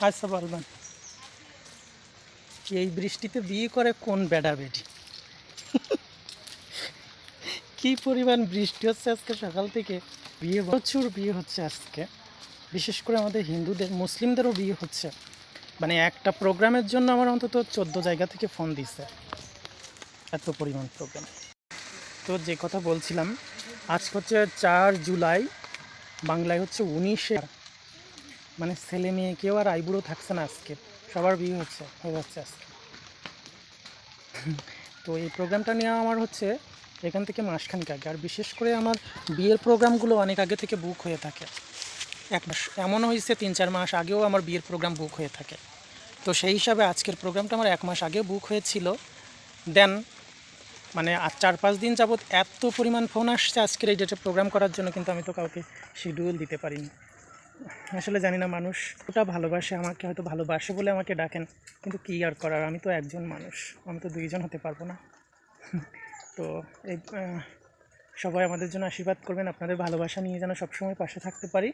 আচ্ছা বলবেন, এই বৃষ্টিতে বিয়ে করে কোন বেডা বেডি? কি পরিমাণ বৃষ্টি হচ্ছে আজকে সকাল থেকে, বিয়ে প্রচুর বিয়ে হচ্ছে আজকে। বিশেষ করে আমাদের হিন্দুদের, মুসলিমদেরও বিয়ে হচ্ছে। মানে একটা প্রোগ্রামের জন্য আমার অন্তত 14 জায়গা থেকে ফোন দিছে, এত পরিমাণ প্রোগ্রাম। তো যে কথা বলছিলাম, আজ হচ্ছে 4 জুলাই, বাংলায় হচ্ছে 19-এ। মানে ছেলে মেয়ে কেউ আর আইবুড়ো থাকছে না আজকে, সবার বিয়ে হয়ে যাচ্ছে আজকে। তো এই প্রোগ্রামটা নিয়ে আমার হচ্ছে এখান থেকে মাসখানেক আগে, আর বিশেষ করে আমার বিয়ের প্রোগ্রামগুলো অনেক আগে থেকে বুক হয়ে থাকে। এক মাস এমনও হয়েছে 3-4 মাস আগেও আমার বিয়ের প্রোগ্রাম বুক হয়ে থাকে। তো সেই হিসাবে আজকের প্রোগ্রামটা আমার 1 মাস আগে বুক হয়েছিল। দেন মানে আর 4-5 দিন যাবৎ এত পরিমাণ ফোন আসছে আজকের এই ডেটে প্রোগ্রাম করার জন্য, কিন্তু আমি তো কাউকে শিডিউল দিতে পারিনি। আসলে জানি না, মানুষ ওটা ভালোবাসে আমাকে, হয়তো ভালোবাসে বলে আমাকে ডাকেন, কিন্তু কী আর করার, আমি তো একজন মানুষ, আমি তো 2জন হতে পারবো না। তো এই সবাই আমাদের জন্য আশীর্বাদ করবেন, আপনাদের ভালোবাসা নিয়ে যেন সবসময় পাশে থাকতে পারি।